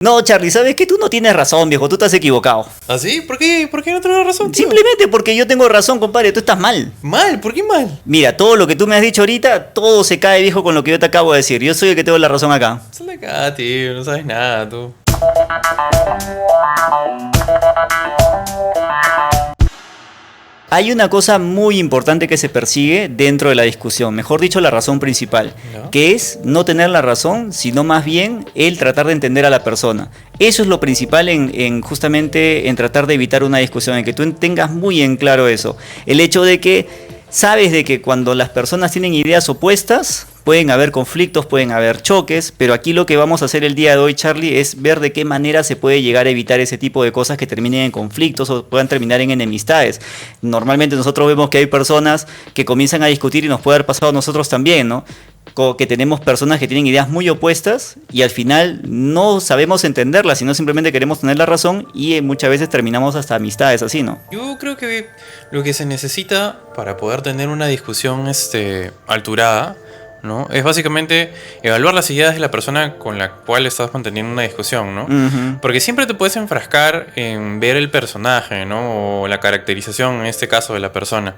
No, Charlie, ¿sabes qué? Tú no tienes razón, viejo, tú estás equivocado. ¿Ah, sí? ¿Por qué? ¿Por qué no tengo razón, tío? Simplemente porque yo tengo razón, compadre, tú estás mal. Mal, ¿por qué mal? Mira, todo lo que tú me has dicho ahorita, todo se cae, viejo, con lo que yo te acabo de decir. Yo soy el que tengo la razón acá. Sal de acá, tío, no sabes nada, tú. Hay una cosa muy importante que se persigue dentro de la discusión, mejor dicho, la razón principal, ¿No? que es no tener la razón, sino más bien el tratar de entender a la persona. Eso es lo principal justamente en tratar de evitar una discusión, en que tú tengas muy en claro eso. El hecho de que sabes de que cuando las personas tienen ideas opuestas, pueden haber conflictos, pueden haber choques, pero aquí lo que vamos a hacer el día de hoy, Charlie, es ver de qué manera se puede llegar a evitar ese tipo de cosas que terminen en conflictos o puedan terminar en enemistades. Normalmente nosotros vemos que hay personas que comienzan a discutir y nos puede haber pasado a nosotros también, ¿no? Que tenemos personas que tienen ideas muy opuestas y al final no sabemos entenderlas, sino simplemente queremos tener la razón y muchas veces terminamos hasta amistades así, ¿no? Yo creo que lo que se necesita para poder tener una discusión alturada, ¿no? Es básicamente evaluar las ideas de la persona con la cual estás manteniendo una discusión, ¿no? Porque siempre te puedes enfrascar en ver el personaje, ¿no? O la caracterización, en este caso, de la persona,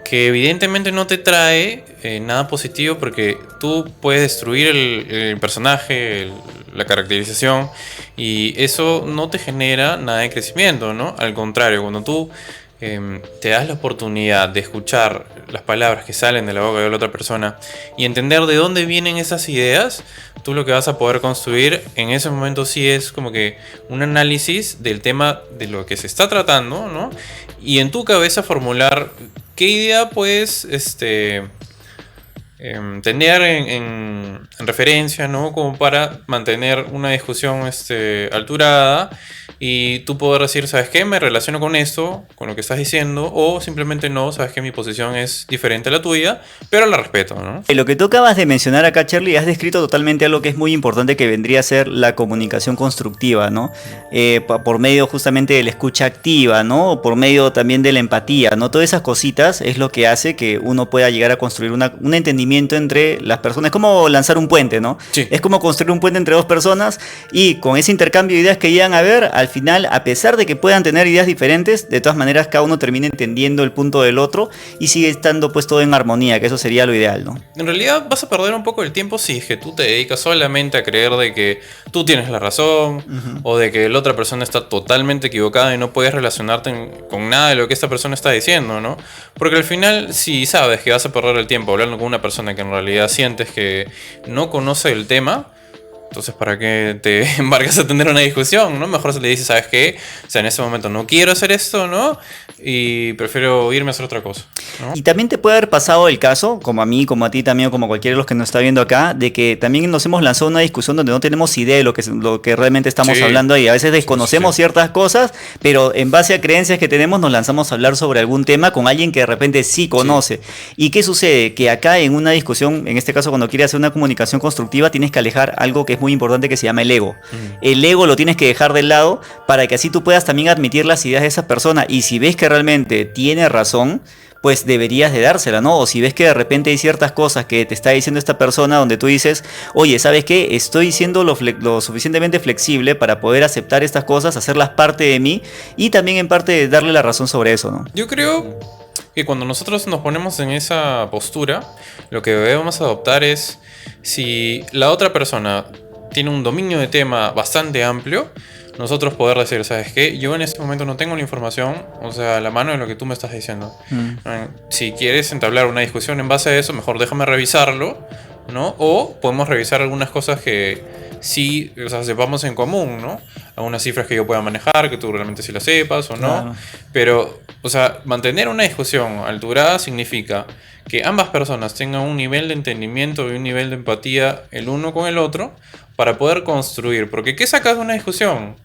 que evidentemente no te trae nada positivo, porque tú puedes destruir el personaje, la caracterización, y eso no te genera nada de crecimiento, ¿no? Al contrario, cuando tú te das la oportunidad de escuchar las palabras que salen de la boca de la otra persona y entender de dónde vienen esas ideas, tú lo que vas a poder construir en ese momento sí es como que un análisis del tema de lo que se está tratando, ¿no? Y en tu cabeza formular qué idea puedes tener en referencia, ¿no? Como para mantener una discusión alturada, y tú poder decir, ¿sabes qué? Me relaciono con esto, con lo que estás diciendo, o simplemente no, sabes que mi posición es diferente a la tuya, pero la respeto, ¿no? Lo que tú acabas de mencionar acá, Charlie, has descrito totalmente algo que es muy importante, que vendría a ser la comunicación constructiva, ¿no? Por medio justamente de la escucha activa, ¿no? O por medio también de la empatía, ¿no? Todas esas cositas es lo que hace que uno pueda llegar a construir un entendimiento entre las personas. Es como lanzar un puente, ¿no? Sí. Es como construir un puente entre dos personas, y con ese intercambio de ideas que llegan a ver, al final, a pesar de que puedan tener ideas diferentes, de todas maneras cada uno termina entendiendo el punto del otro y sigue estando pues todo en armonía, que eso sería lo ideal, ¿no? En realidad vas a perder un poco el tiempo si es que tú te dedicas solamente a creer de que tú tienes la razón, o de que la otra persona está totalmente equivocada y no puedes relacionarte con nada de lo que esta persona está diciendo, ¿no? Porque al final, si sabes que vas a perder el tiempo hablando con una persona que en realidad sientes que no conoce el tema, entonces, ¿para qué te embarcas a tener una discusión, no? Mejor se le dice, ¿sabes qué? O sea, en ese momento no quiero hacer esto, ¿no? Y prefiero irme a hacer otra cosa, ¿no? Y también te puede haber pasado el caso, como a mí, como a ti también, o como cualquiera de los que nos está viendo acá, de que también nos hemos lanzado una discusión donde no tenemos idea de lo que realmente estamos Sí. hablando, y a veces desconocemos Sí. ciertas cosas, pero en base a creencias que tenemos nos lanzamos a hablar sobre algún tema con alguien que de repente sí conoce. ¿Y qué sucede? Que acá en una discusión, en este caso cuando quieres hacer una comunicación constructiva, tienes que alejar algo que es muy importante, que se llama el ego. El ego lo tienes que dejar de lado para que así tú puedas también admitir las ideas de esa persona, y si ves que realmente tiene razón, pues deberías de dársela, ¿no? O si ves que de repente hay ciertas cosas que te está diciendo esta persona donde tú dices, oye, ¿sabes qué? Estoy siendo lo suficientemente flexible para poder aceptar estas cosas, hacerlas parte de mí, y también en parte darle la razón sobre eso, ¿no? Yo creo que cuando nosotros nos ponemos en esa postura, lo que debemos adoptar es, si la otra persona tiene un dominio de tema bastante amplio, nosotros poder decir, ¿sabes qué? Yo en este momento no tengo la información, o sea, a la mano de lo que tú me estás diciendo. Si quieres entablar una discusión en base a eso, mejor déjame revisarlo, ¿no? O podemos revisar algunas cosas que sí, o sea, sepamos en común, ¿no? Algunas cifras que yo pueda manejar, que tú realmente sí las sepas o no. Claro. Pero, o sea, mantener una discusión alturada significa que ambas personas tengan un nivel de entendimiento y un nivel de empatía el uno con el otro, para poder construir. Porque ¿qué sacas de una discusión?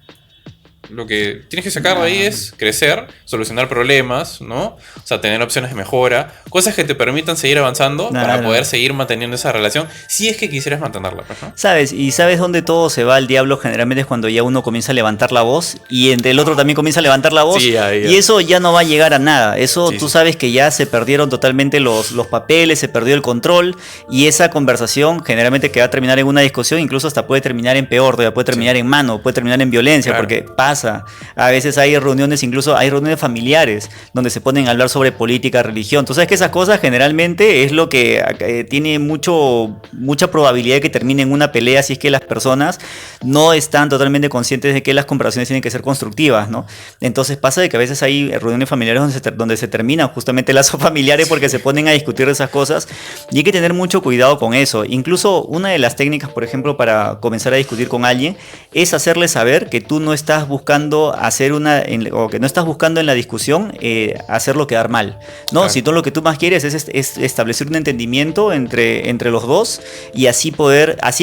lo que tienes que sacar de ahí es crecer, solucionar problemas, ¿no? O sea, tener opciones de mejora, cosas que te permitan seguir avanzando para poder seguir manteniendo esa relación, si es que quisieras mantenerla, pues, ¿no? ¿Sabes? Y sabes dónde todo se va al diablo generalmente es cuando ya uno comienza a levantar la voz y entre el otro también comienza a levantar la voz, Sí, ahí, y eso ya no va a llegar a nada. Eso Sí, tú sí. sabes que ya se perdieron totalmente los papeles, se perdió el control y esa conversación generalmente que va a terminar en una discusión, incluso hasta puede terminar en peor, todavía puede terminar Sí. en mano, puede terminar en violencia, Claro. porque pasa. A veces hay reuniones, incluso hay reuniones familiares donde se ponen a hablar sobre política, religión. Tú sabes que esas cosas generalmente es lo que tiene mucha probabilidad de que termine en una pelea si es que las personas no están totalmente conscientes de que las conversaciones tienen que ser constructivas, ¿no? Entonces pasa de que a veces hay reuniones familiares donde se terminan justamente lazos familiares porque se ponen a discutir esas cosas y hay que tener mucho cuidado con eso. Incluso una de las técnicas, por ejemplo, para comenzar a discutir con alguien es hacerle saber que tú no estás buscando hacer o que no estás buscando en la discusión hacerlo quedar mal, ¿no? Claro. Si tú lo que tú más quieres es establecer un entendimiento entre los dos y así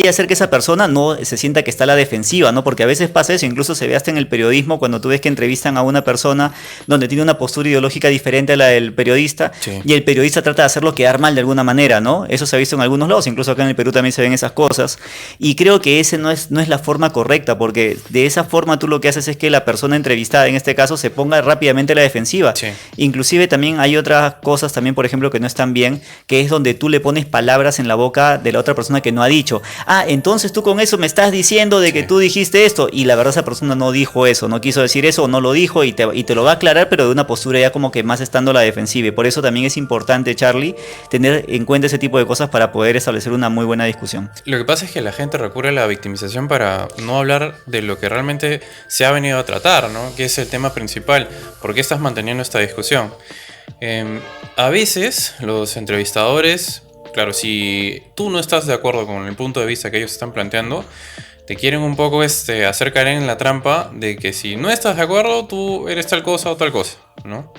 hacer que esa persona no se sienta que está a la defensiva, ¿no? Porque a veces pasa eso, incluso se ve hasta en el periodismo cuando tú ves que entrevistan a una persona donde tiene una postura ideológica diferente a la del periodista Sí. y el periodista trata de hacerlo quedar mal de alguna manera, ¿no? Eso se ha visto en algunos lados, incluso acá en el Perú también se ven esas cosas y creo que ese no es la forma correcta porque de esa forma tú lo que haces es que la persona entrevistada en este caso se ponga rápidamente a la defensiva. Sí. Inclusive también hay otras cosas también, por ejemplo, que no están bien, que es donde tú le pones palabras en la boca de la otra persona que no ha dicho. Ah, entonces tú con eso me estás diciendo de que Sí. tú dijiste esto y la verdad esa persona no dijo eso, no quiso decir eso o no lo dijo y te lo va a aclarar, pero de una postura ya como que más estando a la defensiva. Y por eso también es importante, Charlie, tener en cuenta ese tipo de cosas para poder establecer una muy buena discusión. Lo que pasa es que la gente recurre a la victimización para no hablar de lo que realmente se ha venido a tratar, ¿no? Que es el tema principal. ¿Por qué estás manteniendo esta discusión? A veces los entrevistadores, claro, si tú no estás de acuerdo con el punto de vista que ellos están planteando, te quieren un poco hacer caer en la trampa de que si no estás de acuerdo, tú eres tal cosa o tal cosa, ¿no?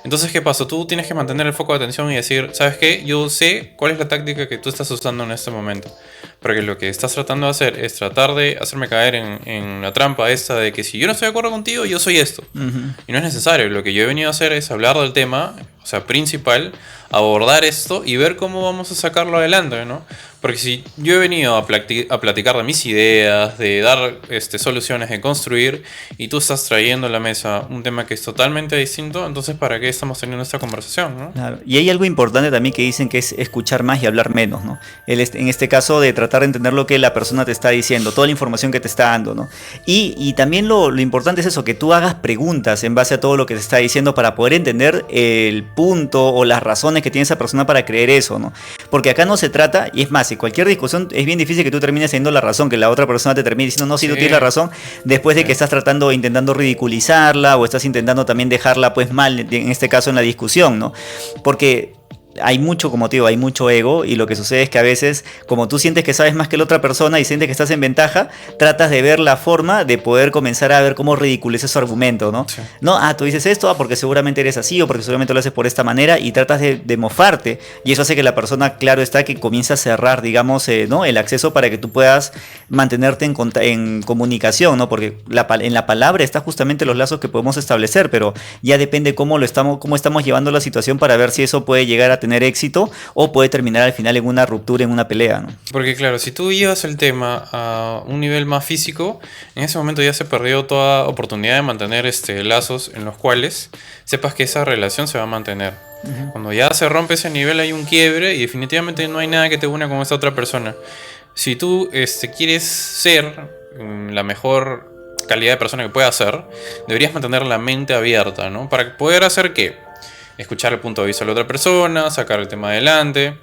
Entonces, ¿qué pasa? Tú tienes que mantener el foco de atención y decir, ¿sabes qué? Yo sé cuál es la táctica que tú estás usando en este momento. Porque lo que estás tratando de hacer es tratar de hacerme caer en la trampa esta de que si yo no estoy de acuerdo contigo, yo soy esto. Y no es necesario. Lo que yo he venido a hacer es hablar del tema, o sea, principal, abordar esto y ver cómo vamos a sacarlo adelante, ¿no? Porque si yo he venido a platicar de mis ideas, de dar soluciones, de construir, y tú estás trayendo a la mesa un tema que es totalmente distinto, entonces ¿para qué estamos teniendo esta conversación, no? Claro. Y hay algo importante también que dicen que es escuchar más y hablar menos, ¿no? En este caso de tratar de entender lo que la persona te está diciendo, toda la información que te está dando, ¿no? Y también lo importante es eso, que tú hagas preguntas en base a todo lo que te está diciendo para poder entender el punto o las razones que tiene esa persona para creer eso, ¿no? Porque acá no se trata, y es más, en cualquier discusión es bien difícil que tú termines teniendo la razón, que la otra persona te termine diciendo, no, sí, tú tienes la razón, después de que estás intentando ridiculizarla o estás intentando también dejarla pues mal, en este caso en la discusión, ¿no? Porque hay mucho, como te digo, hay mucho ego y lo que sucede es que a veces, como tú sientes que sabes más que la otra persona y sientes que estás en ventaja, tratas de ver la forma de poder comenzar a ver cómo ridiculizas su argumento, ¿no? Sí. No, tú dices esto porque seguramente eres así o porque seguramente lo haces por esta manera y tratas de mofarte y eso hace que la persona, claro está, que comienza a cerrar, digamos, ¿no? El acceso para que tú puedas mantenerte en comunicación, ¿no? Porque en la palabra está justamente los lazos que podemos establecer, pero ya depende cómo estamos llevando la situación para ver si eso puede llegar a tener éxito o puede terminar al final en una ruptura, en una pelea, ¿no? Porque claro, si tú llevas el tema a un nivel más físico, en ese momento ya se perdió toda oportunidad de mantener lazos en los cuales sepas que esa relación se va a mantener. Cuando ya se rompe ese nivel hay un quiebre y definitivamente no hay nada que te una con esta otra persona. Si tú quieres ser la mejor calidad de persona que puedas ser, deberías mantener la mente abierta, ¿no? Para poder hacer ¿qué? Escuchar el punto de vista de la otra persona, sacar el tema adelante.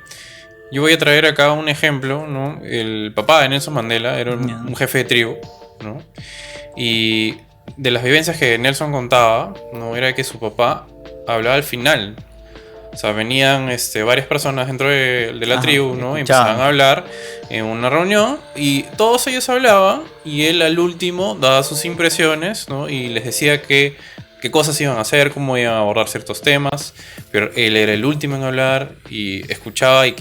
Yo voy a traer acá un ejemplo, ¿no? El papá de Nelson Mandela era un jefe de tribu, ¿no? Y de las vivencias que Nelson contaba, ¿no? Era que su papá hablaba al final. O sea, venían varias personas dentro de la tribu, ¿no? Y empezaban a hablar en una reunión y todos ellos hablaban y él al último daba sus impresiones, ¿no? Y les decía qué qué cosas iban a hacer, cómo iban a abordar ciertos temas, pero él era el último en hablar y escuchaba y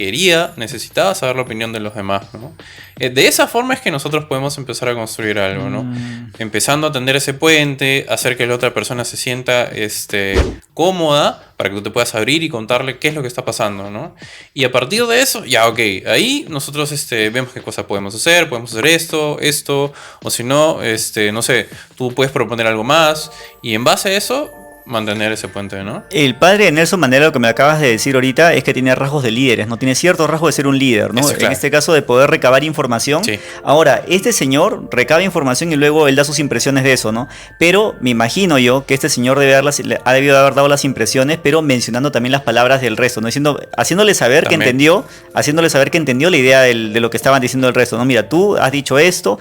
necesitaba saber la opinión de los demás, ¿no? De esa forma es que nosotros podemos empezar a construir algo, ¿no? Empezando a tender ese puente, hacer que la otra persona se sienta cómoda para que tú te puedas abrir y contarle qué es lo que está pasando, ¿no? Y a partir de eso, ya, ok, ahí nosotros vemos qué cosa podemos hacer esto, o si no, no sé, tú puedes proponer algo más y en base a eso mantener ese puente, ¿no? El padre de Nelson Mandela, lo que me acabas de decir ahorita, es que tiene rasgos de líderes, ¿no? Tiene ciertos rasgos de ser un líder, ¿no? Eso, claro. En este caso de poder recabar información. Sí. Ahora, este señor recaba información y luego él da sus impresiones de eso, ¿no? Pero me imagino yo que este señor ha debido haber dado las impresiones, pero mencionando también las palabras del resto, ¿no? Haciéndole saber que entendió la idea de lo que estaban diciendo el resto, ¿no? Mira, tú has dicho esto,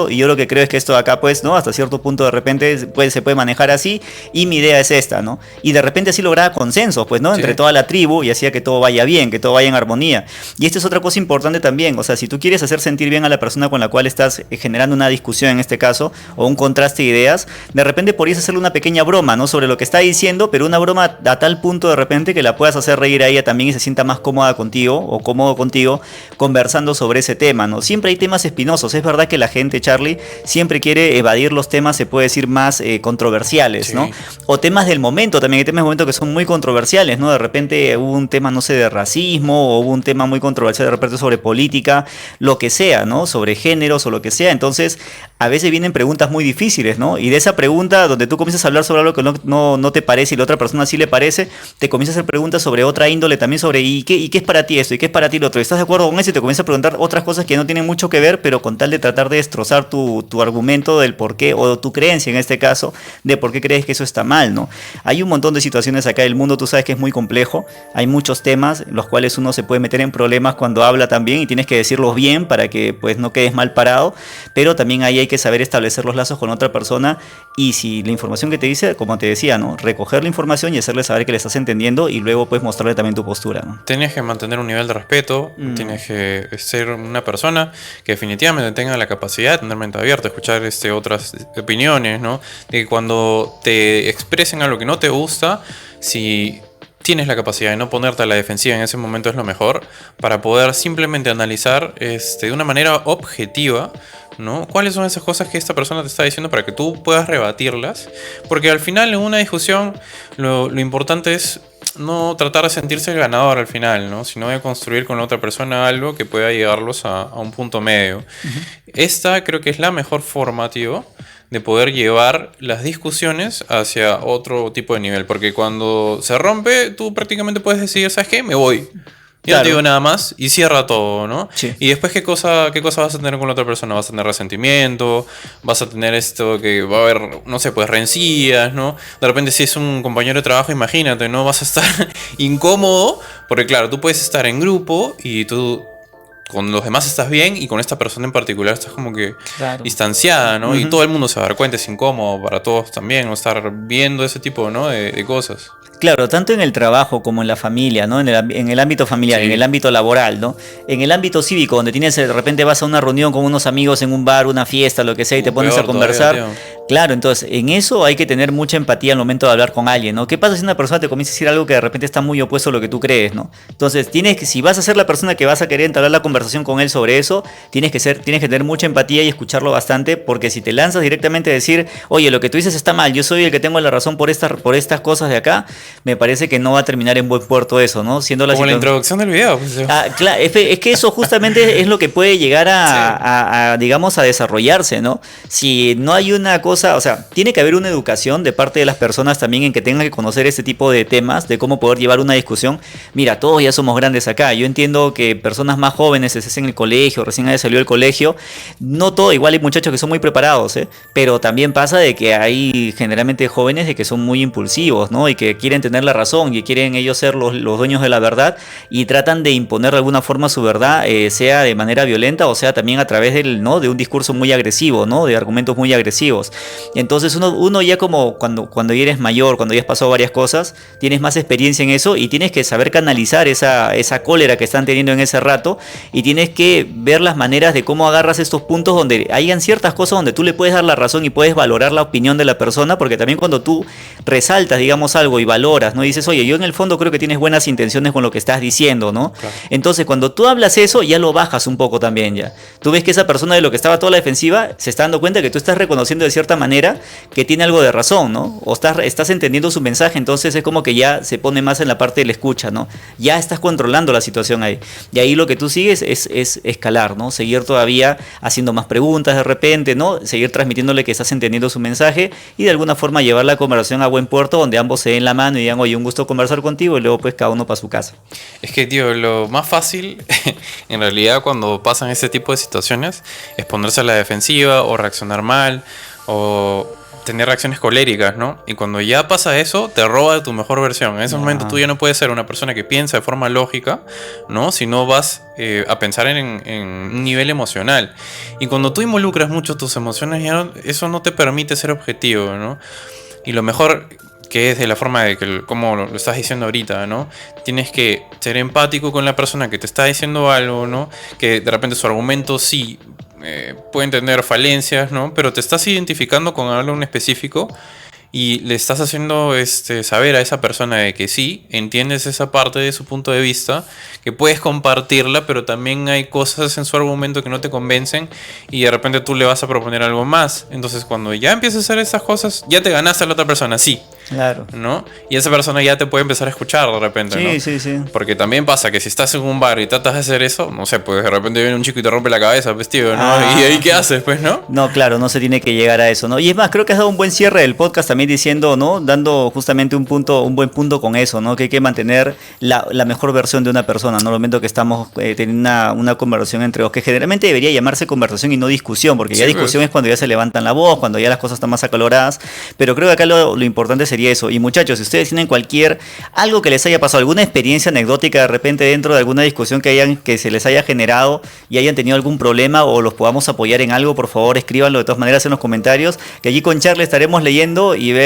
y yo lo que creo es que esto de acá, pues, ¿no? Hasta cierto punto de repente se puede manejar así, y mi idea es esta, ¿no? Y de repente así lograba consensos, pues, ¿no? Sí. Entre toda la tribu y hacía que todo vaya bien, que todo vaya en armonía. Y esta es otra cosa importante también, o sea, si tú quieres hacer sentir bien a la persona con la cual estás generando una discusión en este caso, o un contraste de ideas, de repente podrías hacerle una pequeña broma, ¿no? Sobre lo que está diciendo, pero una broma a tal punto de repente que la puedas hacer reír a ella también y se sienta más cómoda contigo o cómodo contigo conversando sobre ese tema, ¿no? Siempre hay temas espinosos, es verdad que la gente, Charlie, siempre quiere evadir los temas, se puede decir, más controversiales, ¿no? Sí. O temas del momento, también hay temas del momento que son muy controversiales, ¿no? De repente hubo un tema, no sé, de racismo, o hubo un tema muy controversial de repente sobre política, lo que sea, ¿no? Sobre géneros o lo que sea. Entonces, a veces vienen preguntas muy difíciles, ¿no? Y de esa pregunta, donde tú comienzas a hablar sobre algo que no te parece y la otra persona sí le parece, te comienzas a hacer preguntas sobre otra índole también, sobre ¿y qué es para ti esto? ¿Y qué es para ti lo otro? ¿Estás de acuerdo con eso? Y te comienzas a preguntar otras cosas que no tienen mucho que ver, pero con tal de tratar de destrozar tu argumento del por qué, o tu creencia en este caso, de por qué crees que eso está mal, ¿no? Hay un montón de situaciones acá del mundo, tú sabes que es muy complejo, hay muchos temas en los cuales uno se puede meter en problemas cuando habla también y tienes que decirlos bien para que pues no quedes mal parado, pero también ahí hay que saber establecer los lazos con otra persona y si la información que te dice, como te decía, ¿no? Recoger la información y hacerle saber que le estás entendiendo y luego pues mostrarle también tu postura, ¿no? Tienes que mantener un nivel de respeto, tienes que ser una persona que definitivamente tenga la capacidad de tener mente abierta, escuchar otras opiniones, ¿no? De que cuando te expresen algo que no te gusta, si tienes la capacidad de no ponerte a la defensiva en ese momento es lo mejor, para poder simplemente analizar de una manera objetiva, ¿no? ¿Cuáles son esas cosas que esta persona te está diciendo para que tú puedas rebatirlas? Porque al final en una discusión lo importante es no tratar de sentirse el ganador al final, ¿no? Sino de construir con la otra persona algo que pueda llevarlos a un punto medio. Esta creo que es la mejor forma, tío, de poder llevar las discusiones hacia otro tipo de nivel. Porque cuando se rompe, tú prácticamente puedes decir, ¿sabes qué? Me voy. Ya no te digo nada más y cierra todo, ¿no? Sí. Y después, ¿qué cosa vas a tener con la otra persona? Vas a tener resentimiento, vas a tener esto que va a haber, no sé, pues rencillas, ¿no? De repente, si es un compañero de trabajo, imagínate, ¿no? Vas a estar incómodo, porque claro, tú puedes estar en grupo y tú con los demás estás bien y con esta persona en particular estás como que distanciada, ¿no? Y todo el mundo se va a dar cuenta, es incómodo para todos también, ¿no? Estar viendo ese tipo, ¿no? de cosas. Claro, tanto en el trabajo como en la familia, ¿no? En el ámbito familiar, Sí. en el ámbito laboral, ¿no? En el ámbito cívico, donde de repente vas a una reunión con unos amigos en un bar, una fiesta, lo que sea, y te pones a conversar. Todavía, claro, entonces en eso hay que tener mucha empatía al momento de hablar con alguien, ¿no? ¿Qué pasa si una persona te comienza a decir algo que de repente está muy opuesto a lo que tú crees, ¿no? Entonces, si vas a ser la persona que vas a querer entablar la conversación con él sobre eso, tienes que tener mucha empatía y escucharlo bastante, porque si te lanzas directamente a decir, oye, lo que tú dices está mal, yo soy el que tengo la razón por estas cosas de acá, me parece que no va a terminar en buen puerto eso, ¿no? Siendo como la introducción del video. Pues, claro, es que eso justamente es lo que puede llegar digamos, a desarrollarse, ¿no? Si no hay una cosa, o sea, tiene que haber una educación de parte de las personas también en que tengan que conocer este tipo de temas, de cómo poder llevar una discusión. Mira, todos ya somos grandes acá. Yo entiendo que personas más jóvenes, estés en el colegio, recién haya salido del colegio, no todo, igual hay muchachos que son muy preparados, ¿eh? Pero también pasa de que hay generalmente jóvenes de que son muy impulsivos, ¿no? Y que quieren tener la razón y quieren ellos ser los dueños de la verdad y tratan de imponer de alguna forma su verdad, sea de manera violenta o sea también a través de un discurso muy agresivo, ¿no? De argumentos muy agresivos. Entonces uno ya como cuando ya eres mayor, cuando ya has pasado varias cosas, tienes más experiencia en eso y tienes que saber canalizar esa cólera que están teniendo en ese rato y tienes que ver las maneras de cómo agarras estos puntos donde hayan ciertas cosas donde tú le puedes dar la razón y puedes valorar la opinión de la persona, porque también cuando tú resaltas, digamos, algo y valoras, ¿no? Dices, oye, yo en el fondo creo que tienes buenas intenciones con lo que estás diciendo, ¿no? Claro. Entonces, cuando tú hablas eso, ya lo bajas un poco también ya. Tú ves que esa persona de lo que estaba toda la defensiva se está dando cuenta que tú estás reconociendo de cierta manera que tiene algo de razón, ¿no? O estás entendiendo su mensaje, entonces es como que ya se pone más en la parte de la escucha, ¿no? Ya estás controlando la situación ahí. Y ahí lo que tú sigues es escalar, ¿no? Seguir todavía haciendo más preguntas de repente, ¿no? Seguir transmitiéndole que estás entendiendo su mensaje y de alguna forma llevar la conversación a buen puerto donde ambos se den la mano y digan, oye, un gusto conversar contigo y luego pues cada uno para su casa. Es que, tío, lo más fácil, en realidad, cuando pasan ese tipo de situaciones, es ponerse a la defensiva o reaccionar mal o tener reacciones coléricas, ¿no? Y cuando ya pasa eso, te roba tu mejor versión. En ese momento tú ya no puedes ser una persona que piensa de forma lógica, ¿no? Sino vas a pensar en un nivel emocional. Y cuando tú involucras mucho tus emociones, eso no te permite ser objetivo, ¿no? Y lo mejor que es de la forma de que, como lo estás diciendo ahorita, ¿no? Tienes que ser empático con la persona que te está diciendo algo, ¿no? Que de repente su argumento sí pueden tener falencias, ¿no? Pero te estás identificando con algo en específico y le estás haciendo saber a esa persona de que sí, entiendes esa parte de su punto de vista, que puedes compartirla, pero también hay cosas en su argumento que no te convencen y de repente tú le vas a proponer algo más. Entonces cuando ya empiezas a hacer esas cosas, ya te ganaste a la otra persona, sí. Claro. ¿No? Y esa persona ya te puede empezar a escuchar de repente, ¿no? Sí. Porque también pasa que si estás en un bar y tratas de hacer eso, no sé, pues de repente viene un chico y te rompe la cabeza, pues tío, ¿no? ¿Y ahí qué haces, pues, no? No, claro, no se tiene que llegar a eso, ¿no? Y es más, creo que has dado un buen cierre del podcast también diciendo, ¿no? Dando justamente un buen punto con eso, ¿no? Que hay que mantener la mejor versión de una persona, ¿no? Al momento que estamos teniendo una conversación entre dos, que generalmente debería llamarse conversación y no discusión, porque ya discusión es cuando ya se levantan la voz, cuando ya las cosas están más acaloradas, pero creo que acá lo importante sería eso. Y muchachos, si ustedes tienen algo que les haya pasado, alguna experiencia anecdótica de repente dentro de alguna discusión que se les haya generado y hayan tenido algún problema o los podamos apoyar en algo, por favor escríbanlo de todas maneras en los comentarios, que allí con Charlie estaremos leyendo y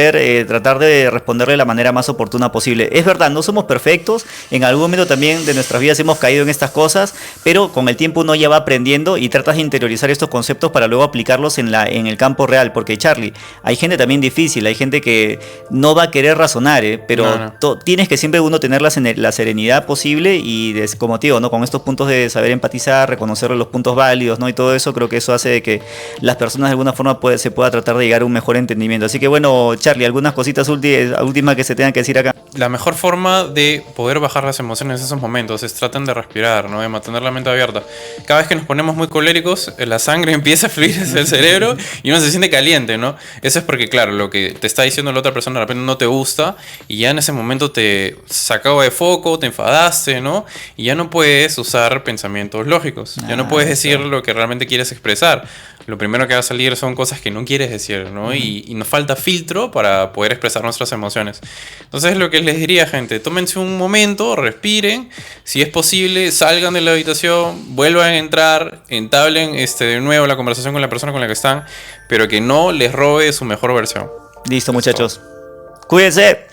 tratar de responderle de la manera más oportuna posible. Es verdad, no somos perfectos, en algún momento también de nuestras vidas hemos caído en estas cosas, pero con el tiempo uno ya va aprendiendo y tratas de interiorizar estos conceptos para luego aplicarlos en el campo real, porque Charlie, hay gente también difícil, hay gente que no va a querer razonar, pero tienes que siempre uno tener la serenidad posible y como te digo, ¿no? Con estos puntos de saber empatizar, reconocer los puntos válidos, ¿no? Y todo eso, creo que eso hace de que las personas de alguna forma se pueda tratar de llegar a un mejor entendimiento. Así que bueno, Charlie, algunas cositas últimas que se tengan que decir acá. La mejor forma de poder bajar las emociones en esos momentos es tratar de respirar, ¿no? De mantener la mente abierta. Cada vez que nos ponemos muy coléricos, la sangre empieza a fluir hacia el cerebro y uno se siente caliente, ¿no? Eso es porque, claro, lo que te está diciendo la otra persona de repente no te gusta y ya en ese momento te sacaba de foco, te enfadaste, ¿no? Y ya no puedes usar pensamientos lógicos. Ya no puedes decir lo que realmente quieres expresar. Lo primero que va a salir son cosas que no quieres decir, ¿no? Y nos falta filtro para poder expresar nuestras emociones. Entonces lo que les diría, gente, tómense un momento, respiren, si es posible, salgan de la habitación, vuelvan a entrar, entablen de nuevo la conversación con la persona con la que están, pero que no les robe su mejor versión. Listo, muchachos. Cuídense.